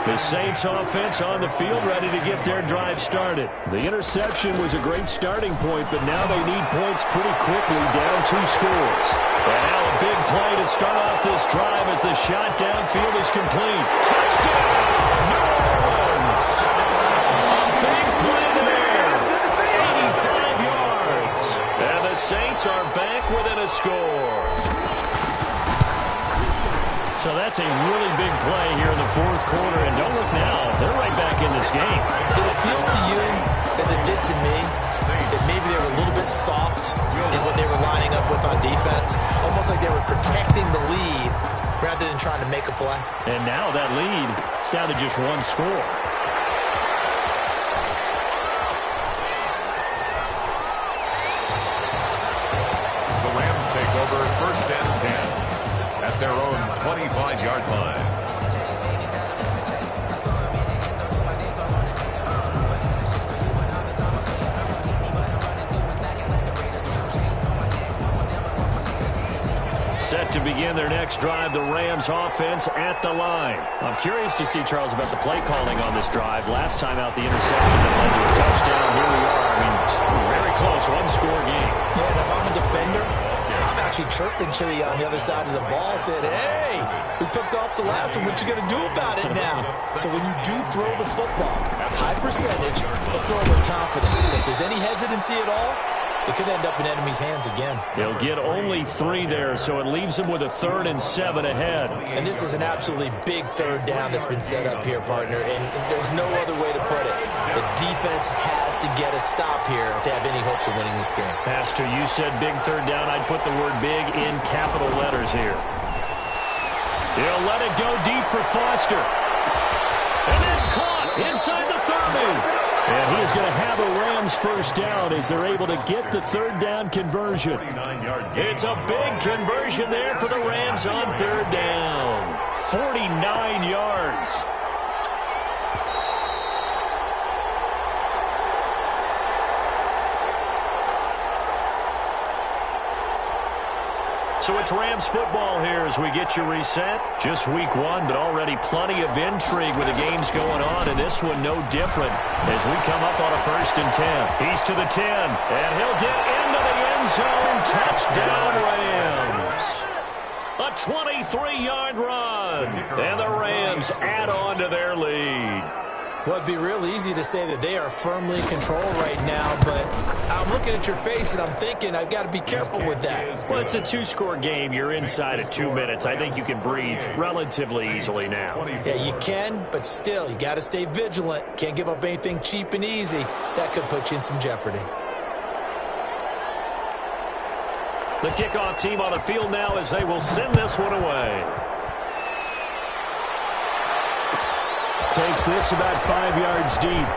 [SPEAKER 4] The Saints offense on the field ready to get their drive started. The interception was a great starting point, but now they need points pretty quickly, down 2 scores. And now a big play to start off this drive as the shot downfield is complete. Touchdown, New Orleans! A big play there, 85 yards. And the Saints are back within a score. So that's a really big play here in the 4th quarter. And don't look now, they're right back in this game.
[SPEAKER 5] Did it feel to you, as it did to me, that maybe they were a little bit soft in what they were lining up with on defense? Almost like they were protecting the lead rather than trying to make a play.
[SPEAKER 4] And now that lead, it's down to just 1 score.
[SPEAKER 6] Take over 1st and 10 at their own 25-yard line.
[SPEAKER 4] Set to begin their next drive, the Rams offense at the line. I'm curious to see, Charles, about the play calling on this drive. Last time out, the interception that led to a touchdown. Here we are. I mean, very close, 1-score game.
[SPEAKER 5] Yeah, and if I'm a defender, I'm actually chirping to you on the other side of the ball, said, hey, we picked off the last one. What you going to do about it now? So when you do throw the football, high percentage, but throw with confidence. If there's any hesitancy at all, it could end up in enemy's hands again.
[SPEAKER 4] They'll get only 3 there, so it leaves them with a 3rd and 7 ahead.
[SPEAKER 5] And this is an absolutely big 3rd down that's been set up here, partner, and there's no other way to put it. The defense has to get a stop here if they have any hopes of winning this game.
[SPEAKER 4] Pastor, you said big 3rd down. I'd put the word big in capital letters here. He'll let it go deep for Foster. And that's caught inside the 30. And he is going to have a Rams first down as they're able to get the third down conversion. It's a big conversion there for the Rams on third down. 49 yards. So it's Rams football here as we get you reset. Just week one, but already plenty of intrigue with the games going on, and this one no different as we come up on a 1st and 10. He's to the 10, and he'll get into the end zone. Touchdown, Rams. A 23-yard run, and the Rams add on to their lead.
[SPEAKER 5] Well, it'd be real easy to say that they are firmly in control right now, but I'm looking at your face and I'm thinking I've got to be careful with that.
[SPEAKER 4] Well, it's a 2-score game. You're inside of 2 minutes. I think you can breathe relatively easily now.
[SPEAKER 5] Yeah, you can, but still, you got to stay vigilant. Can't give up anything cheap and easy. That could put you in some jeopardy.
[SPEAKER 4] The kickoff team on the field now as they will send this one away. Takes this about 5 yards deep.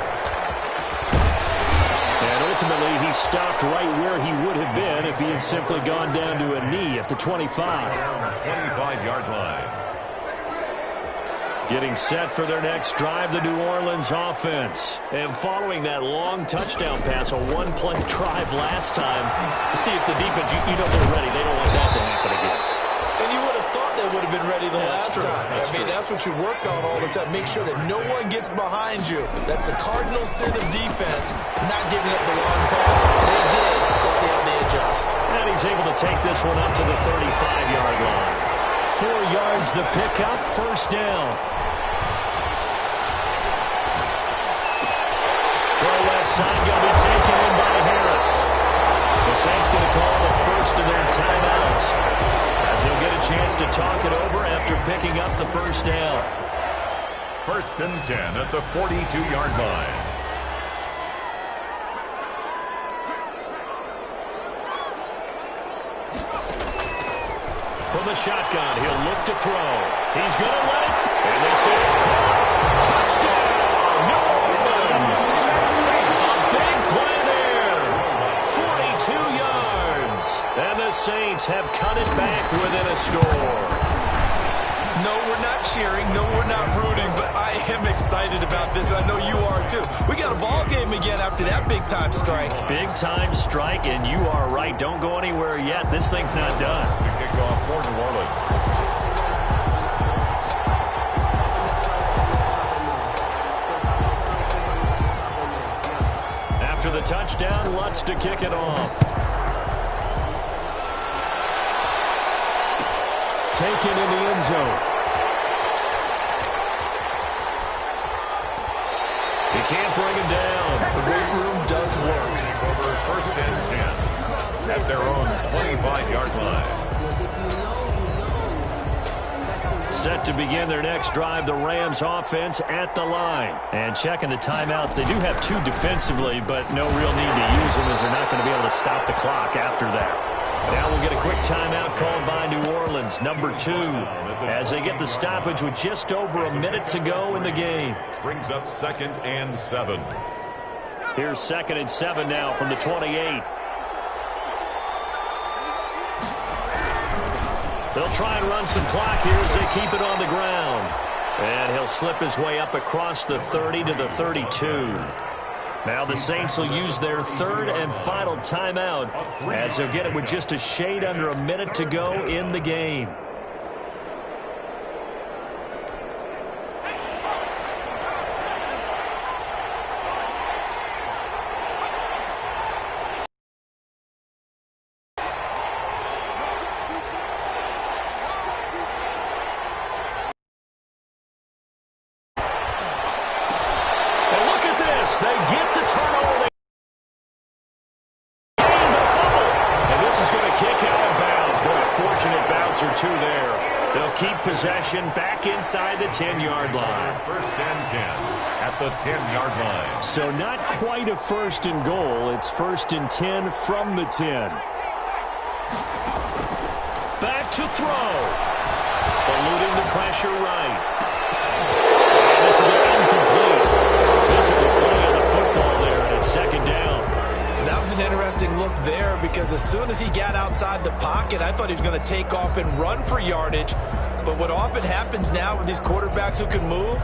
[SPEAKER 4] And ultimately, he stopped right where he would have been if he had simply gone down to a knee at the 25.
[SPEAKER 6] 25-yard line.
[SPEAKER 4] Getting set for their next drive, the New Orleans offense. And following that long touchdown pass, a one-play drive last time, see if the defense, you know they're ready. They don't want that to happen again.
[SPEAKER 5] And you would have thought they would have been ready the last time. That's what you work on all the time. Make sure that no one gets behind you. That's the cardinal sin of defense, not giving up the long pass. They did. Let's see how they adjust.
[SPEAKER 4] And he's able to take this one up to the 35-yard line. 4 yards the pickup, first down. Throw left side, going to be taken in by Harris. The Saints going to call the first of their timeouts, as he'll get a chance to talk it over after picking up the first down.
[SPEAKER 6] 1st and 10 at the 42-yard line.
[SPEAKER 4] From the shotgun, he'll look to throw. He's going to let it. And this is caught. Touchdown, New Orleans. A big play there. 42 yards. And the Saints have cut it back within a score.
[SPEAKER 5] No, we're not cheering. No, we're not rooting. But I am excited about this, and I know you are too. We got a ball game again after that big-time strike.
[SPEAKER 4] Big-time strike, and you are right. Don't go anywhere yet. This thing's not done.
[SPEAKER 6] The kickoff for New Orleans.
[SPEAKER 4] After the touchdown, Lutz to kick it off. Taken in the end zone. He can't bring him down.
[SPEAKER 5] The weight room does work.
[SPEAKER 6] Over 1st and 10 at their own 25-yard line.
[SPEAKER 4] Set to begin their next drive, the Rams offense at the line. And checking the timeouts. They do have 2 defensively, but no real need to use them as they're not going to be able to stop the clock after that. Now we'll get a quick timeout called by New Orleans, number 2, as they get the stoppage with just over a minute to go in the game.
[SPEAKER 6] Brings up 2nd and 7.
[SPEAKER 4] Here's 2nd and 7 now from the 28. They'll try and run some clock here as they keep it on the ground. And he'll slip his way up across the 30 to the 32. Now the Saints will use their 3rd and final timeout as they'll get it with just a shade under a minute to go in the game. They get the turnover. They gain the fumble. And this is going to kick out of bounds. But a fortunate bounce or 2 there. They'll keep possession back inside the 10-yard line.
[SPEAKER 6] 1st and 10 at the 10-yard line.
[SPEAKER 4] So not quite a 1st and goal. It's 1st and 10 from the 10. Back to throw. Eluding the pressure right. And this will be incomplete. Physical play on the football.
[SPEAKER 5] look there because as soon as he got outside the pocket, I thought he was going to take off and run for yardage. But what often happens now with these quarterbacks who can move,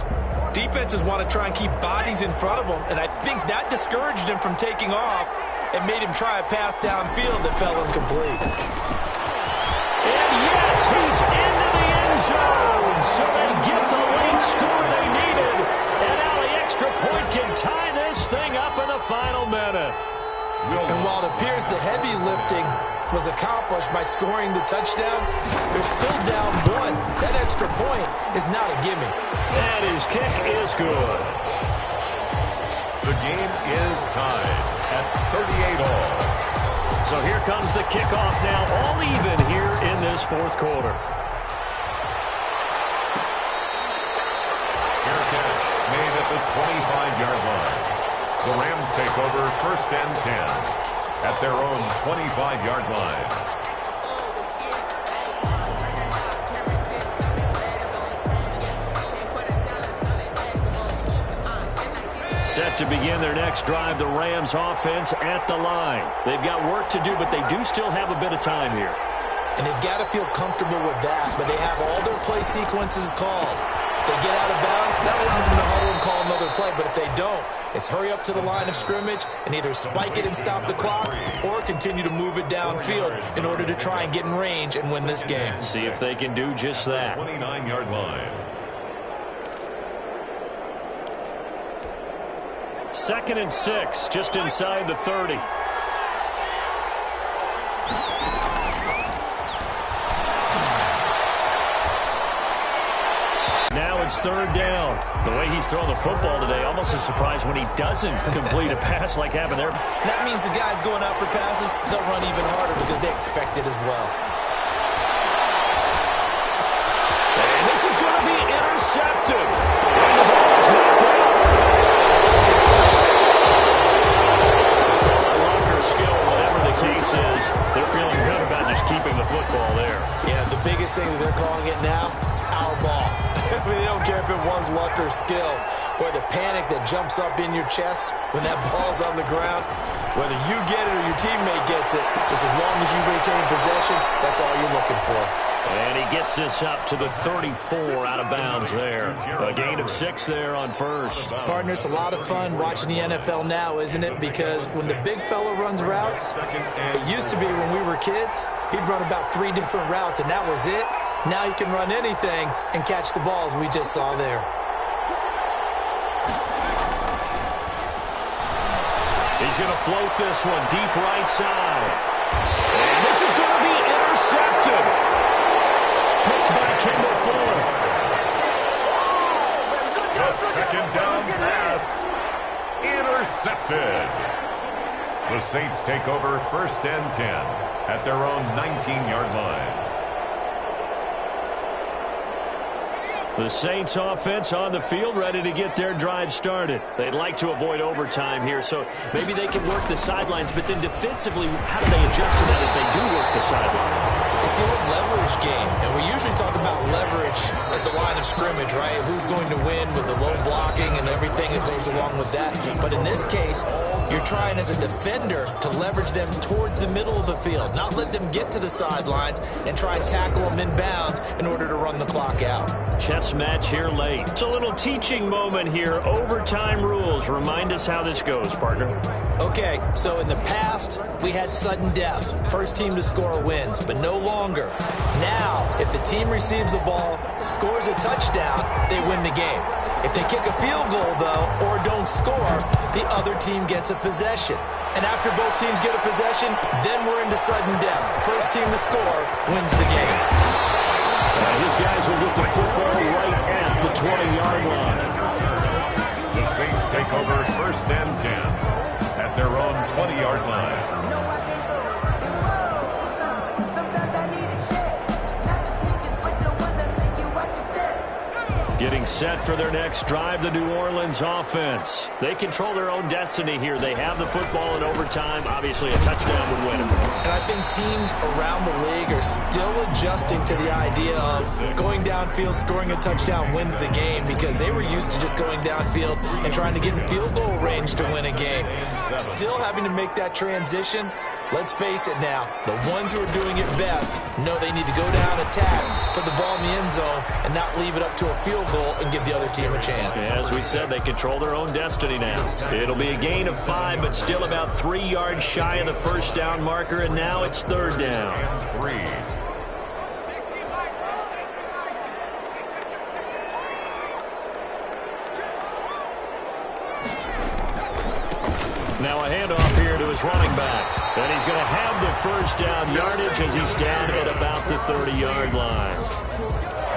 [SPEAKER 5] defenses want to try and keep bodies in front of them, and I think that discouraged him from taking off and made him try a pass downfield that fell incomplete.
[SPEAKER 4] And yes, he's into the end zone, so they get the late score they needed. And now the extra point can tie this thing up in the final minute.
[SPEAKER 5] And while it appears the heavy lifting was accomplished by scoring the touchdown, they're still down one. That extra point is not a gimme.
[SPEAKER 4] And his kick is good.
[SPEAKER 6] The game is tied at 38 all.
[SPEAKER 4] So here comes the kickoff now, all even here in this fourth quarter.
[SPEAKER 6] Fair catch made at the 25-yard line. The Rams take over 1st and 10 at their own 25-yard line.
[SPEAKER 4] Set to begin their next drive, the Rams offense at the line. They've got work to do, but they do still have a bit of time here.
[SPEAKER 5] And they've got to feel comfortable with that, but they have all their play sequences called. If they get out of bounds, that allows them to huddle and call another play. But if they don't, it's hurry up to the line of scrimmage and either spike it and stop the clock or continue to move it downfield in order to try and get in range and win this game.
[SPEAKER 4] See if they can do just that.
[SPEAKER 6] 29-yard line.
[SPEAKER 4] 2nd and 6, just inside the 30. Now it's 3rd down. The way he's throwing the football today, almost a surprise when he doesn't complete a pass like happened there.
[SPEAKER 5] That means the guys going out for passes, they'll run even harder because they expect it as well.
[SPEAKER 4] And this is going to be intercepted. And the ball is knocked out. Skill, whatever the case is, they're feeling good about just keeping the football there.
[SPEAKER 5] Yeah, the biggest thing that they're calling it now, our ball. I mean, they don't care if it was luck or skill. Boy, the panic that jumps up in your chest when that ball's on the ground, whether you get it or your teammate gets it, just as long as you retain possession, that's all you're looking for.
[SPEAKER 4] And he gets this up to the 34 out of bounds there. A gain of 6 there on first.
[SPEAKER 5] Partner, it's a lot of fun watching the NFL now, isn't it? Because when the big fella runs routes, it used to be when we were kids, he'd run about 3 different routes, and that was it. Now he can run anything and catch the balls we just saw there.
[SPEAKER 4] He's going to float this one deep right side. And this is going to be intercepted. Picked by Kendall Fuller.
[SPEAKER 6] The 2nd down pass. Intercepted. The Saints take over 1st and 10 at their own 19-yard line.
[SPEAKER 4] The Saints offense on the field, ready to get their drive started. They'd like to avoid overtime here, so maybe they can work the sidelines, but then defensively, how do they adjust to that if they do work the sideline?
[SPEAKER 5] It's the old leverage game, and we usually talk about leverage at the line of scrimmage, right? Who's going to win with the low blocking and everything that goes along with that. But in this case, you're trying as a defender to leverage them towards the middle of the field, not let them get to the sidelines and try and tackle them in bounds in order to run the clock out.
[SPEAKER 4] Chess match here late. It's a little teaching moment here. Overtime rules. Remind us how this goes, partner.
[SPEAKER 5] Okay, so in the past, we had sudden death. First team to score wins, but no longer. Now, if the team receives the ball, scores a touchdown, they win the game. If they kick a field goal, though, or don't score, the other team gets a possession. And after both teams get a possession, then we're into sudden death. First team to score wins the game.
[SPEAKER 4] His guys will get the football right at the 20-yard line.
[SPEAKER 6] The Saints take over 1st and 10 at their own 20-yard line.
[SPEAKER 4] Getting set for their next drive, the New Orleans offense. They control their own destiny here. They have the football in overtime. Obviously, a touchdown would win them.
[SPEAKER 5] And I think teams around the league are still adjusting to the idea of going downfield, scoring a touchdown wins the game, because they were used to just going downfield and trying to get in field goal range to win a game. Still having to make that transition, Let's face it now, the ones who are doing it best know they need to go down, attack, put the ball in the end zone, and not leave it up to a field goal and give the other team a chance.
[SPEAKER 4] As we said, they control their own destiny now. It'll be a gain of 5, but still about 3 yards shy of the first down marker, and now it's third down.
[SPEAKER 6] And 3.
[SPEAKER 4] Now a handoff here to his running back. And he's going to have the first down yardage as he's down at about the 30-yard line.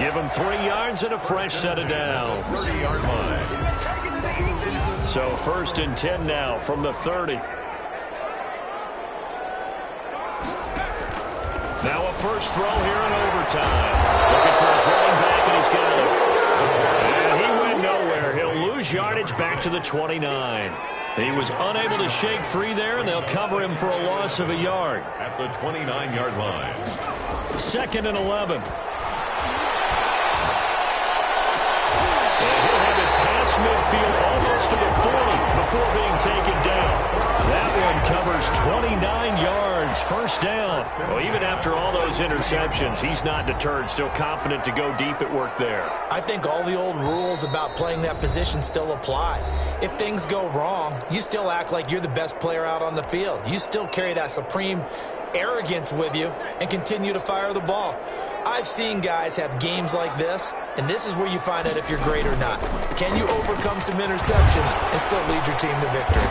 [SPEAKER 4] Give him 3 yards and a fresh set of downs.
[SPEAKER 6] 30-yard line.
[SPEAKER 4] So first and 10 now from the 30. Now a first throw here in overtime. Looking for his running back, and he's got it. And he went nowhere. He'll lose yardage back to the 29. He was unable to shake free there, and they'll cover him for a loss of a yard.
[SPEAKER 6] At the 29-yard line.
[SPEAKER 4] Second and 11. And he'll have it past midfield almost to the 40 before being taken down. That one covers 29 yards, first down. Well, even after all those interceptions, he's not deterred, still confident to go deep at work there.
[SPEAKER 5] I think all the old rules about playing that position still apply. If things go wrong, you still act like you're the best player out on the field. You still carry that supreme arrogance with you and continue to fire the ball. I've seen guys have games like this, and this is where you find out if you're great or not. Can you overcome some interceptions and still lead your team to victory?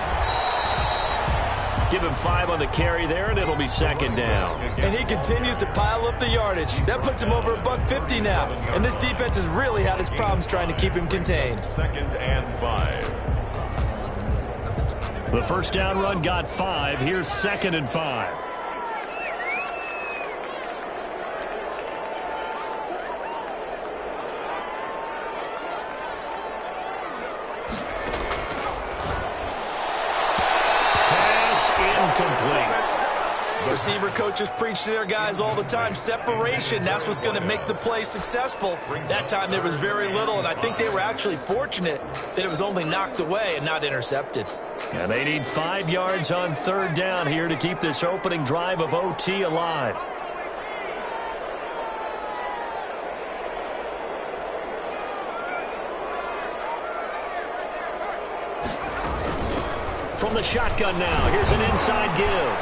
[SPEAKER 4] Give him 5 on the carry there, and it'll be second down.
[SPEAKER 5] And he continues to pile up the yardage. That puts him over $150 now. And this defense has really had its problems trying to keep him contained.
[SPEAKER 6] Second and 5.
[SPEAKER 4] The first down run got 5. Here's second and 5. Incomplete.
[SPEAKER 5] Receiver coaches preach to their guys all the time. Separation, that's what's going to make the play successful. That time there was very little, and I think they were actually fortunate that it was only knocked away and not intercepted.
[SPEAKER 4] And they need 5 yards on third down here to keep this opening drive of OT alive. From the shotgun now, here's an inside give.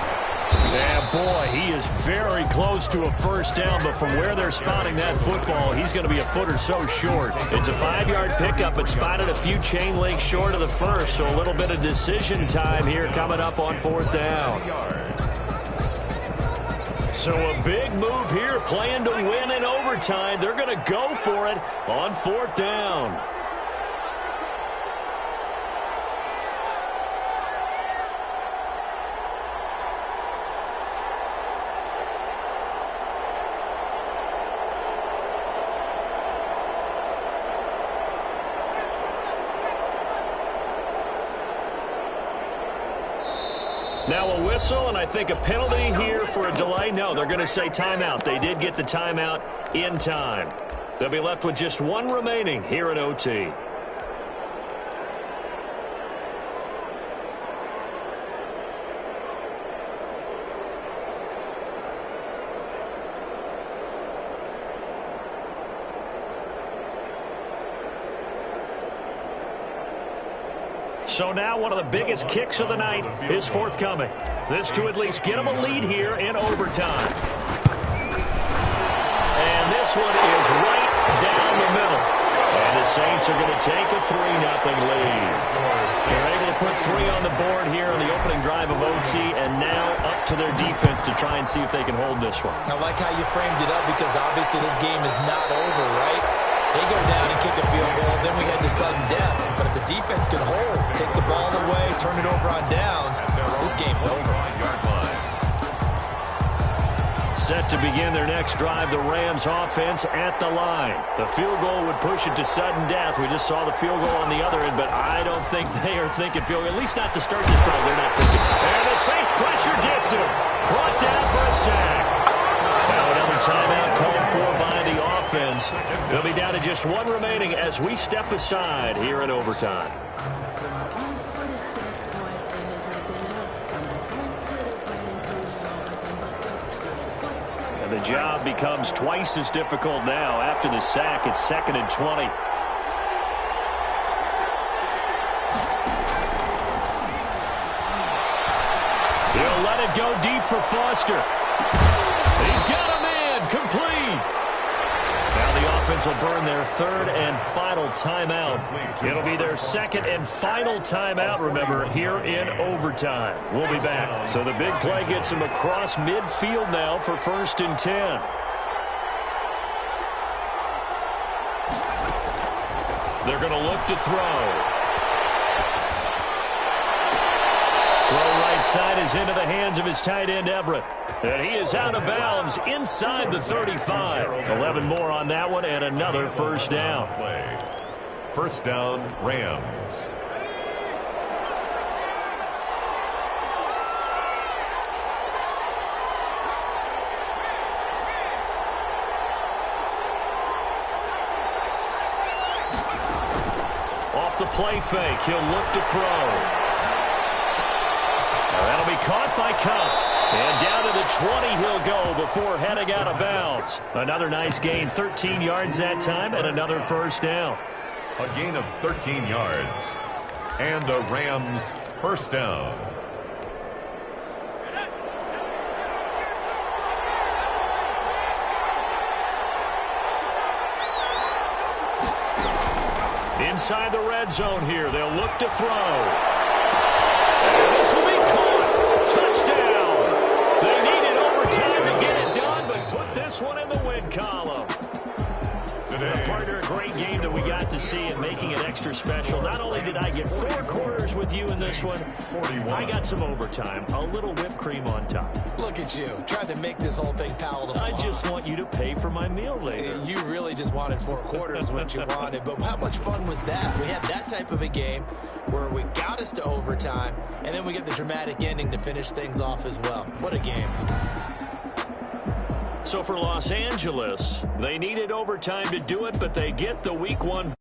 [SPEAKER 4] Yeah, boy, he is very close to a first down, but from where they're spotting that football, he's going to be a foot or so short. It's a 5-yard pickup, but spotted a few chain links short of the first, so a little bit of decision time here coming up on fourth down. So a big move here, playing to win in overtime. They're going to go for it on fourth down. Now a whistle, and I think a penalty here for a delay. No, they're going to say timeout. They did get the timeout in time. They'll be left with just one remaining here at OT. So now one of the biggest kicks of the night is forthcoming. This to at least get them a lead here in overtime. And this one is right down the middle. And the Saints are going to take a 3-0 lead. They're able to put 3 on the board here in the opening drive of OT, and now up to their defense to try and see if they can hold this one.
[SPEAKER 5] I like how you framed it up, because obviously this game is not over, right? They go down and kick a field goal, then we head to sudden death. But if the defense can hold, take the ball away, turn it over on downs, this game's over.
[SPEAKER 4] Set to begin their next drive, the Rams offense at the line. The field goal would push it to sudden death. We just saw the field goal on the other end, but I don't think they are thinking field goal. At least not to start this drive, they're not thinking. And the Saints pressure gets him. Brought down for a sack. Now another timeout called for by the offense. They'll be down to just one remaining as we step aside here in overtime. The job becomes twice as difficult now. After the sack, it's 2nd and 20. He'll let it go deep for Foster. He's got a man. Complete. Now the offense will burn their 3rd and final timeout. It'll be their 2nd and final timeout, remember, here in overtime. We'll be back. So the big play gets him across midfield now for 1st and 10. They're going to look to throw. Throw right side is into the hands of his tight end, Everett. And he is out of bounds inside the 35. 11 more on that one and another first down.
[SPEAKER 6] First down, Rams.
[SPEAKER 4] Off the play fake, he'll look to throw. That'll be caught by Cup. And down to the 20 he'll go before heading out of bounds. Another nice gain, 13 yards that time, and another first down.
[SPEAKER 6] A gain of 13 yards. And a Rams first down.
[SPEAKER 4] Inside the red zone here, they'll look to throw. And this will be caught. Touchdown. They needed overtime to get it done, but put this one in the win column. Partner, a great game that we got to see and making it extra special. Not only did I get 4 quarters with you in this one, I got some overtime, a little whipped cream on top.
[SPEAKER 5] Look at you, trying to make this whole thing palatable.
[SPEAKER 4] I just want you to pay for my meal later.
[SPEAKER 5] You really just wanted 4 quarters, what you wanted. But how much fun was that? We had that type of a game where we got us to overtime, and then we get the dramatic ending to finish things off as well. What a game.
[SPEAKER 4] So for Los Angeles, they needed overtime to do it, but they get the Week 1